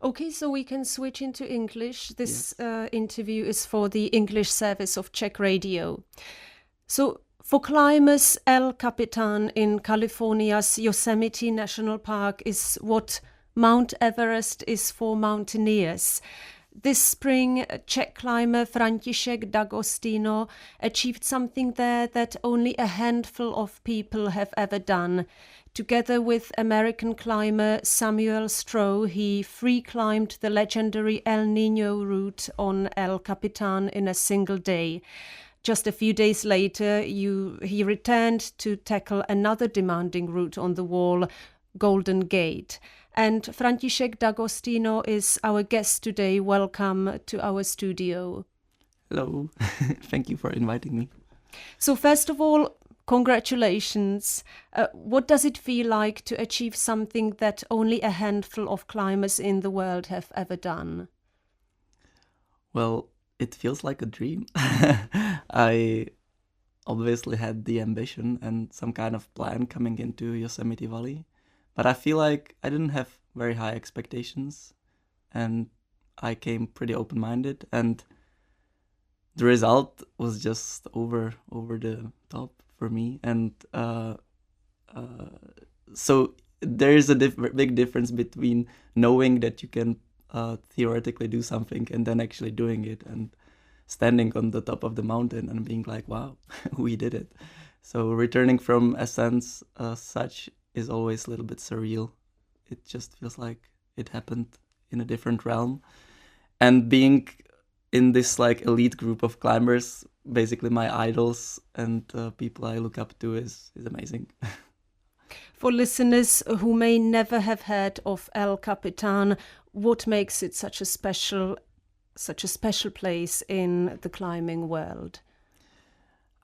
Okay, so we can switch into English. This Yes. interview is for the English service of Czech Radio. So, for climbers, El Capitan in California's Yosemite National Park is what Mount Everest is for mountaineers. This spring, Czech climber František D'Agostino achieved something there that only a handful of people have ever done. Together with American climber Samuel Stroh, he free climbed the legendary El Niño route on El Capitan in a single day. Just a few days later, he returned to tackle another demanding route on the wall, Golden Gate. And František D'Agostino is our guest today. Welcome to our studio. Hello. Thank you for inviting me. So first of all, congratulations. What does it feel like to achieve something that only a handful of climbers in the world have ever done? Well, it feels like a dream. I obviously had the ambition and some kind of plan coming into Yosemite Valley, but I feel like I didn't have very high expectations and I came pretty open-minded, and the result was just over the top for me. And so there is a big difference between knowing that you can theoretically do something and then actually doing it and standing on the top of the mountain and being like, wow, we did it. So returning from ascents such is always a little bit surreal. It just feels like it happened in a different realm. And being in this like elite group of climbers, basically my idols and people I look up to, is amazing. For listeners who may never have heard of El Capitan, what makes it such a special place in the climbing world?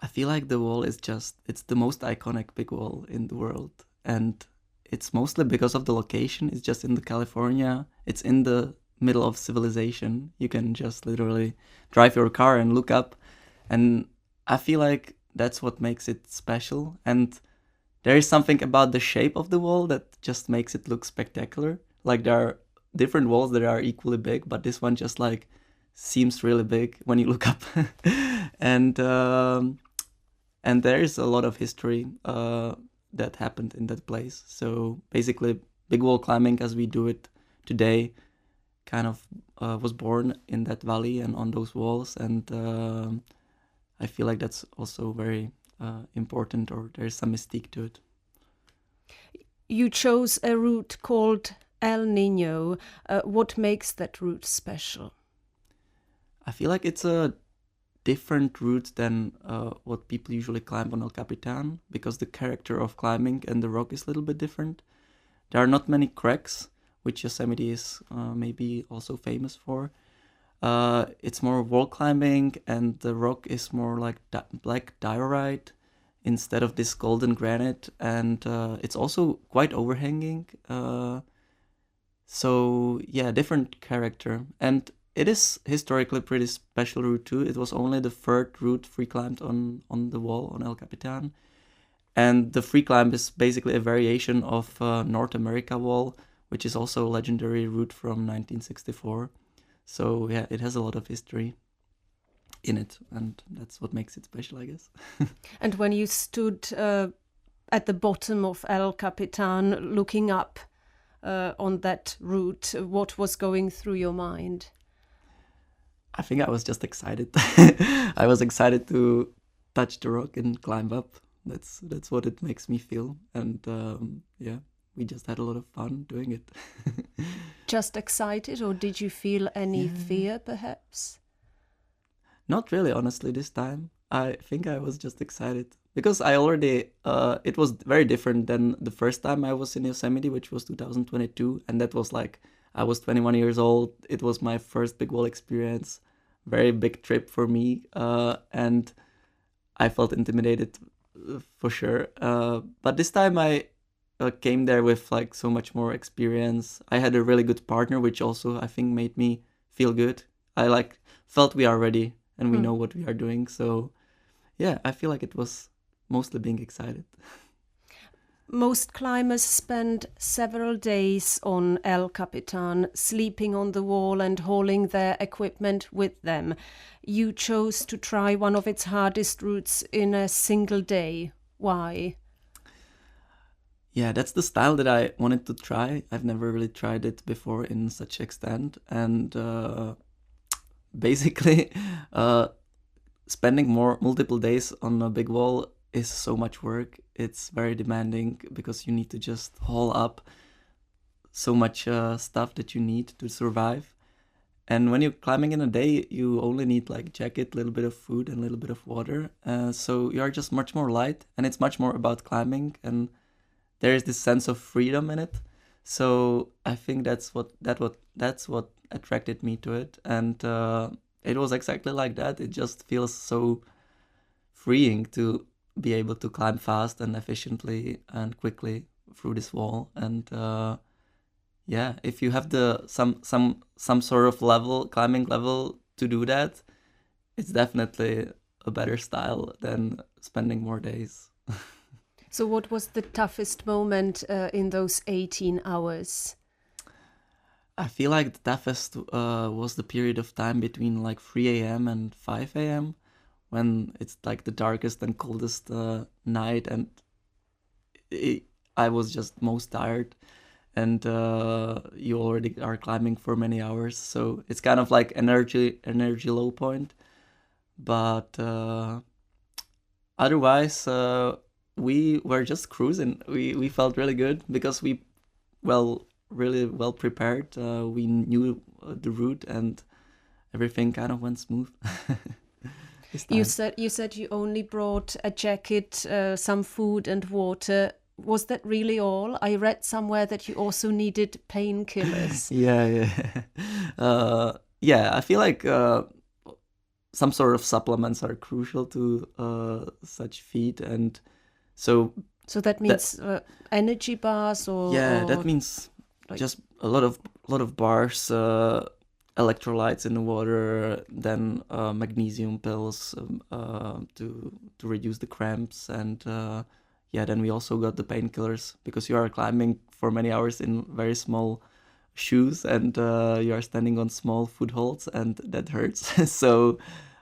I feel like the wall is it's the most iconic big wall in the world. And it's mostly because of the location. It's just in the California. It's in the middle of civilization. You can just literally drive your car and look up. And I feel like that's what makes it special. And there is something about the shape of the wall that just makes it look spectacular. Like there are different walls that are equally big, but this one just like seems really big when you look up. and and there is a lot of history that happened in that place. So basically, big wall climbing as we do it today kind of was born in that valley and on those walls. And I feel like that's also very important, or there's some mystique to it. You chose a route called El Niño. What makes that route special? I feel like it's a different route than what people usually climb on El Capitan, because the character of climbing and the rock is a little bit different. There are not many cracks, which Yosemite is maybe also famous for. It's more wall climbing, and the rock is more like black diorite instead of this golden granite, and it's also quite overhanging. So yeah, different character. And it is historically pretty special route too. It was only the third route free climbed on the wall on El Capitan. And the free climb is basically a variation of North America wall, which is also a legendary route from 1964. So yeah, it has a lot of history in it, and that's what makes it special, I guess. And when you stood at the bottom of El Capitan looking up on that route, what was going through your mind? I think I was just excited. I was excited to touch the rock and climb up. That's what it makes me feel. And yeah, we just had a lot of fun doing it. Just excited, or did you feel any Yeah. fear, perhaps? Not really, honestly, this time. I think I was just excited because I already, it was very different than the first time I was in Yosemite, which was 2022. And that was like, I was 21 years old. It was my first big wall experience, very big trip for me. And I felt intimidated for sure. But this time I came there with like so much more experience. I had a really good partner, which also I think made me feel good. I like felt we are ready and we know what we are doing. So yeah, I feel like it was mostly being excited. Most climbers spend several days on El Capitan, sleeping on the wall and hauling their equipment with them. You chose to try one of its hardest routes in a single day. Why? Yeah, that's the style that I wanted to try. I've never really tried it before in such extent. And basically, spending multiple days on a big wall is so much work. It's very demanding because you need to just haul up so much stuff that you need to survive. And when you're climbing in a day, you only need like jacket, a little bit of food, and a little bit of water. So you are just much more light, and it's much more about climbing, and there is this sense of freedom in it. So I think that's what attracted me to it, and it was exactly like that. It just feels so freeing to be able to climb fast and efficiently and quickly through this wall. And yeah, if you have some sort of climbing level to do that, it's definitely a better style than spending more days. So what was the toughest moment in those 18 hours? I feel like the toughest was the period of time between like 3 a.m. and 5 a.m. when it's like the darkest and coldest night, and I was just most tired, and you already are climbing for many hours, so it's kind of like energy low point. But otherwise, we were just cruising. We felt really good because really well prepared. We knew the route, and everything kind of went smooth. You said you only brought a jacket, some food and water. Was that really all? I read somewhere that you also needed painkillers. Yeah. I feel like some sort of supplements are crucial to such feat, and so that means energy bars, or that means like just a lot of bars, electrolytes in the water, then magnesium pills to reduce the cramps, and then we also got the painkillers because you are climbing for many hours in very small shoes, and you are standing on small footholds, and that hurts. So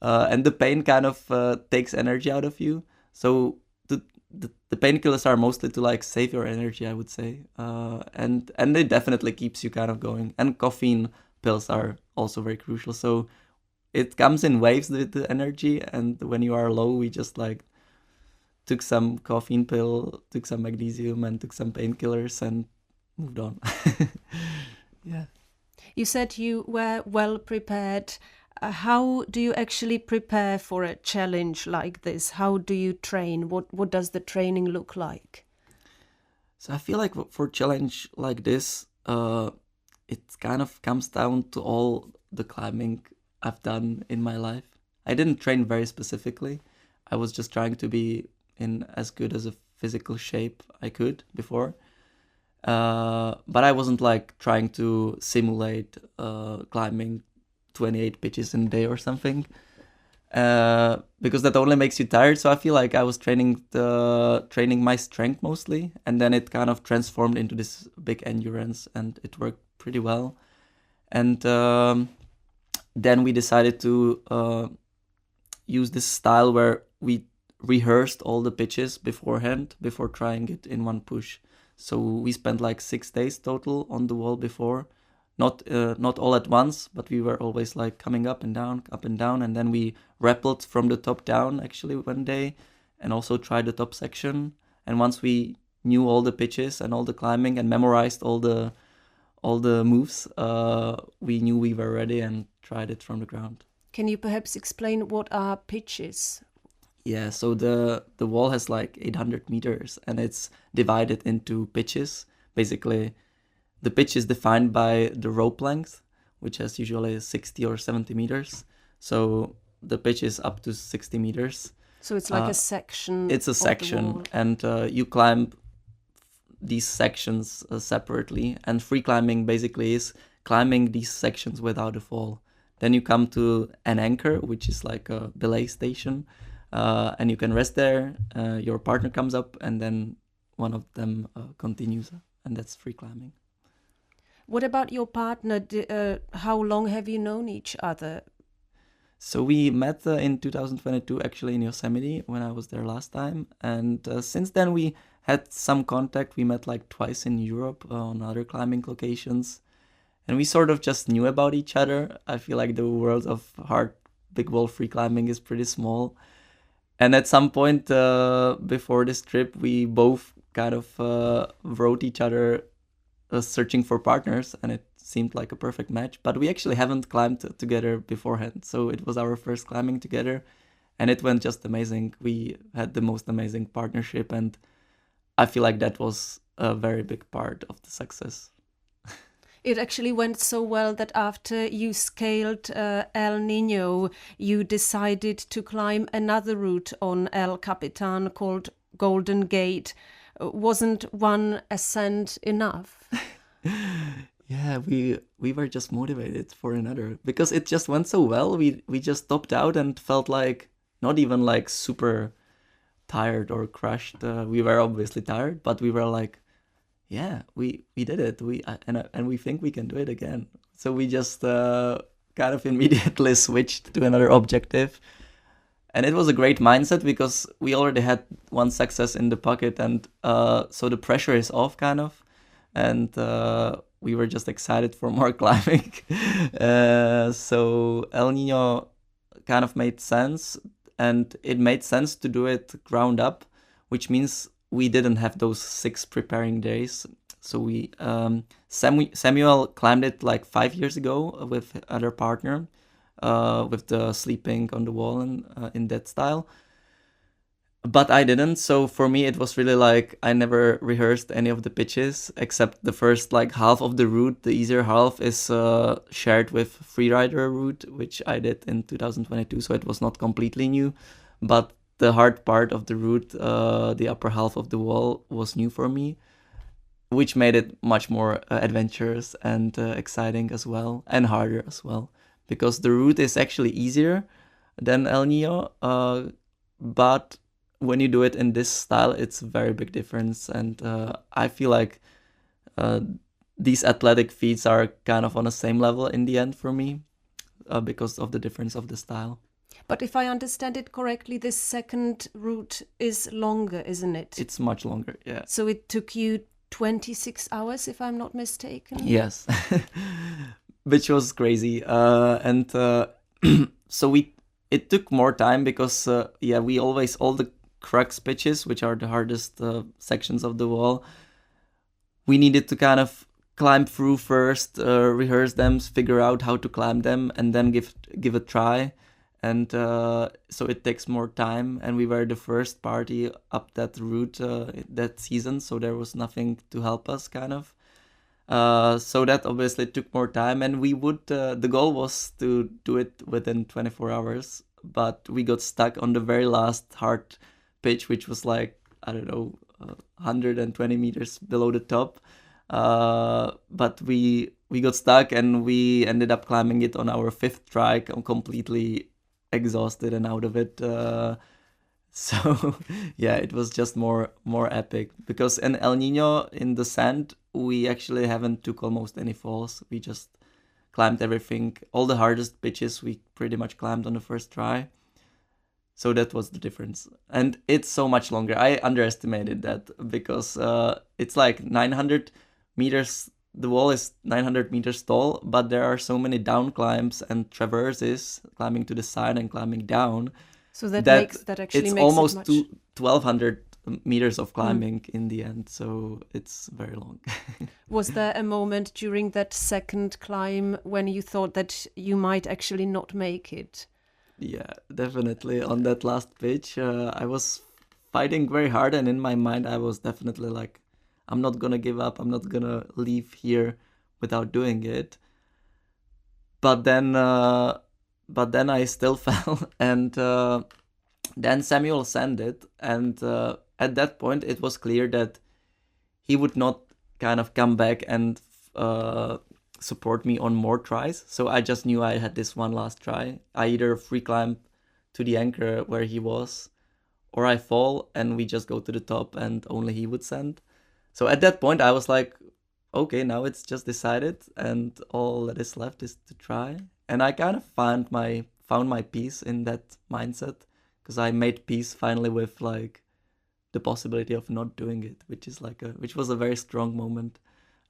and the pain kind of takes energy out of you. So the painkillers are mostly to like save your energy, I would say, and it definitely keeps you kind of going. And caffeine pills are also very crucial. So it comes in waves with the energy, and when you are low, we just like took some caffeine pill, took some magnesium, and took some painkillers, and moved on. Yeah. You said you were well prepared. How do you actually prepare for a challenge like this? How do you train? What does the training look like? So I feel like for a challenge like this, it kind of comes down to all the climbing I've done in my life. I didn't train very specifically. I was just trying to be in as good as a physical shape I could before. But I wasn't like trying to simulate climbing 28 pitches in a day or something, because that only makes you tired. So I feel like I was training my strength mostly, and then it kind of transformed into this big endurance, and it worked pretty well. And then we decided to use this style where we rehearsed all the pitches beforehand before trying it in one push. So we spent like 6 days total on the wall before. Not all at once, but we were always like coming up and down, and then we rappelled from the top down actually one day, and also tried the top section. And once we knew all the pitches and all the climbing and memorized all the moves, we knew we were ready and tried it from the ground. Can you perhaps explain what are pitches? Yeah, so the wall has like 800 meters, and it's divided into pitches. Basically, the pitch is defined by the rope length, which has usually 60 or 70 meters. So the pitch is up to 60 meters. So it's like a section. It's a section, and you climb these sections separately. And free climbing basically is climbing these sections without a fall. Then you come to an anchor, which is like a belay station, and you can rest there. Your partner comes up, and then one of them continues, and that's free climbing. What about your partner? How long have you known each other? So we met in 2022, actually in Yosemite when I was there last time, and since then we had some contact. We met like twice in Europe on other climbing locations, and we sort of just knew about each other. I feel like the world of hard big wall free climbing is pretty small, and at some point before this trip, we both kind of wrote each other searching for partners, and it seemed like a perfect match. But we actually haven't climbed together beforehand, so it was our first climbing together, and it went just amazing. We had the most amazing partnership, and I feel like that was a very big part of the success. It actually went so well that after you scaled El Niño, you decided to climb another route on El Capitan called Golden Gate. Wasn't one ascent enough? Yeah, we were just motivated for another because it just went so well. We just stopped out and felt like not even like super tired or crushed. We were obviously tired, but we were like, yeah, we did it. And we think we can do it again. So we just kind of immediately switched to another objective. And it was a great mindset because we already had one success in the pocket, and so the pressure is off kind of. And we were just excited for more climbing. So El Niño kind of made sense, and it made sense to do it ground up, which means we didn't have those 6 preparing days. So we Samuel climbed it like 5 years ago with other partner, with the sleeping on the wall and in that style. But I didn't, so for me it was really like I never rehearsed any of the pitches except the first like half of the route. The easier half is shared with freerider route, which I did in 2022, so it was not completely new. But the hard part of the route, the upper half of the wall, was new for me, which made it much more adventurous and exciting as well, and harder as well, because the route is actually easier than El Niño, but when you do it in this style, it's a very big difference. And I feel like these athletic feats are kind of on the same level in the end for me because of the difference of the style. But if I understand it correctly, this second route is longer, isn't it? It's much longer, yeah. So it took you 26 hours, if I'm not mistaken? Yes, which was crazy. And so it took more time because, we always, all the crux pitches, which are the hardest sections of the wall, we needed to kind of climb through first, rehearse them, figure out how to climb them, and then give a try. And so it takes more time, and we were the first party up that route that season, so there was nothing to help us kind of. So that obviously took more time, and we would the goal was to do it within 24 hours, but we got stuck on the very last hard pitch, which was like, I don't know, 120 meters below the top. But we got stuck, and we ended up climbing it on our 5th try, completely exhausted and out of it. So yeah, it was just more epic, because in El Niño, in the sand, we actually haven't took almost any falls. We just climbed everything. All the hardest pitches we pretty much climbed on the first try. So that was the difference. And it's so much longer. I underestimated that because it's like 900 meters. The wall is 900 meters tall, but there are so many down climbs and traverses, climbing to the side and climbing down. So that makes it's almost 1,200 meters of climbing in the end. So it's very long. Was there a moment during that second climb when you thought that you might actually not make it? Yeah, definitely. On that last pitch, I was fighting very hard, and in my mind, I was definitely like, I'm not gonna give up. I'm not gonna leave here without doing it. But then I still fell, and then Samuel sent it, and at that point, it was clear that he would not kind of come back and support me on more tries. So I just knew I had this one last try. I either free climbed to the anchor where he was, or I fall and we just go to the top and only he would send. So at that point I was like, okay, now it's just decided and all that is left is to try. And I kind of found my peace in that mindset, because I made peace finally with like the possibility of not doing it, which was a very strong moment.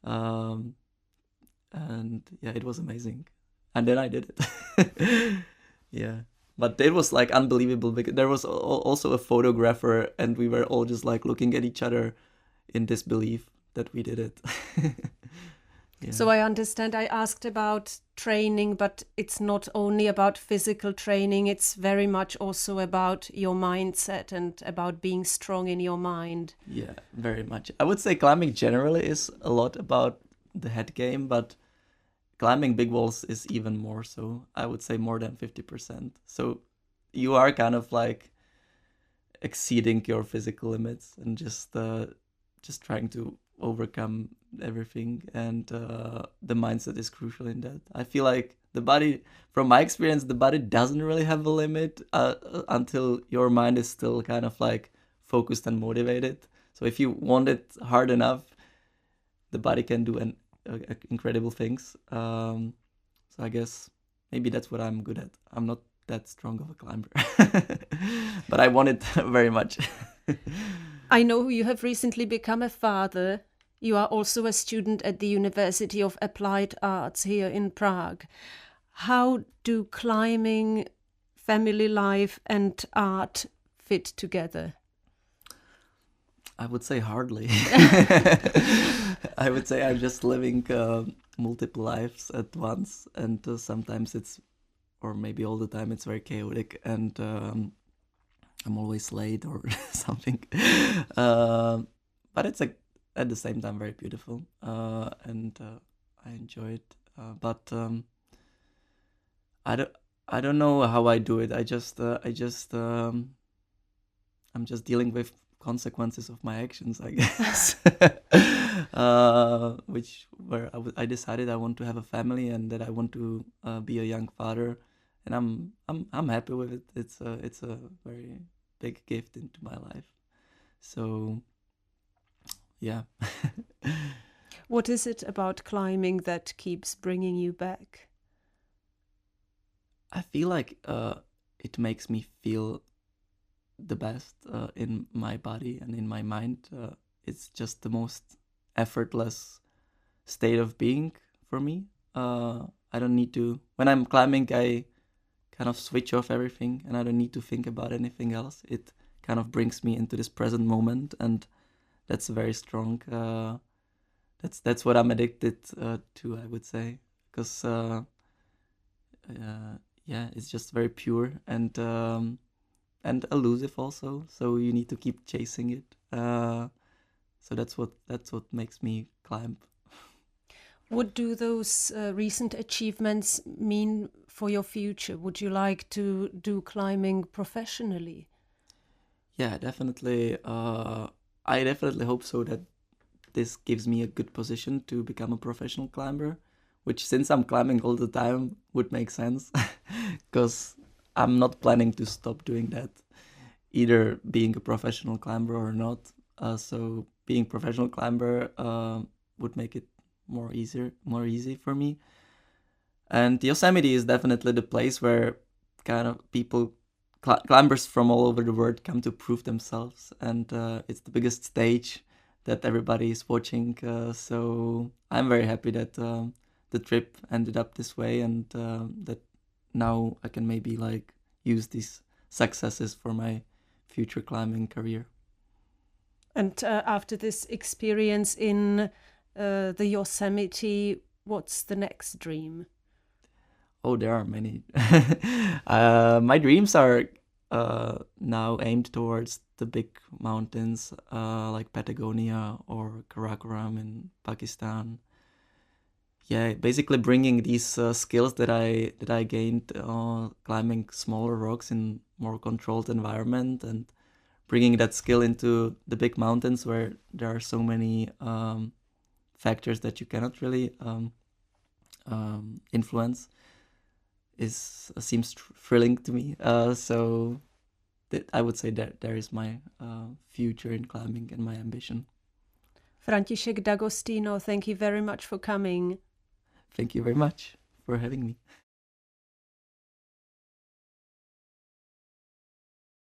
Um, and yeah, it was amazing. And then I did it. Yeah. But it was like unbelievable because there was also a photographer and we were all just like looking at each other in disbelief that we did it. Yeah. So I understand I asked about training, but it's not only about physical training, it's very much also about your mindset and about being strong in your mind. Yeah, very much. I would say climbing generally is a lot about the head game, but climbing big walls is even more so. I would say more than 50%. So you are kind of like exceeding your physical limits and just trying to overcome everything, and the mindset is crucial in that. I feel like the body, from my experience, the body doesn't really have a limit until your mind is still kind of like focused and motivated. So if you want it hard enough, the body can do incredible things. So I guess maybe that's what I'm good at. I'm not that strong of a climber, but I want it very much. I know you have recently become a father. You are also a student at the University of Applied Arts here in Prague. How do climbing, family life, and art fit together? I would say hardly. I would say I'm just living multiple lives at once, and sometimes or maybe all the time, it's very chaotic, and I'm always late or something. But it's at the same time very beautiful, and I enjoy it. But I don't know how I do it. I'm just dealing with consequences of my actions, I guess. I decided I want to have a family and that I want to be a young father, and I'm happy with it. It's a very big gift into my life. So yeah. What is it about climbing that keeps bringing you back? I feel like it makes me feel the best in my body and in my mind. It's just the most effortless state of being for me. I don't need to, when I'm climbing, I kind of switch off everything and I don't need to think about anything else. It kind of brings me into this present moment, and that's very strong. That's what I'm addicted to, I would say, because yeah, it's just very pure and elusive also. So you need to keep chasing it. So that's what makes me climb. What do those recent achievements mean for your future? Would you like to do climbing professionally? Yeah, definitely. I definitely hope so, that this gives me a good position to become a professional climber, which, since I'm climbing all the time, would make sense, because I'm not planning to stop doing that, either being a professional climber or not. So being professional climber would make it more easy for me. And Yosemite is definitely the place where kind of people, climbers from all over the world, come to prove themselves, and it's the biggest stage that everybody is watching. So I'm very happy that the trip ended up this way, and that now I can maybe like use these successes for my future climbing career. And after this experience in the Yosemite, what's the next dream? Oh, there are many. My dreams are now aimed towards the big mountains, like Patagonia or Karakoram in Pakistan. Yeah, basically bringing these skills that I gained climbing smaller rocks in more controlled environment, and bringing that skill into the big mountains where there are so many factors that you cannot really influence seems thrilling to me. So I would say that there is my future in climbing and my ambition. František D'Agostino, thank you very much for coming. Thank you very much for having me.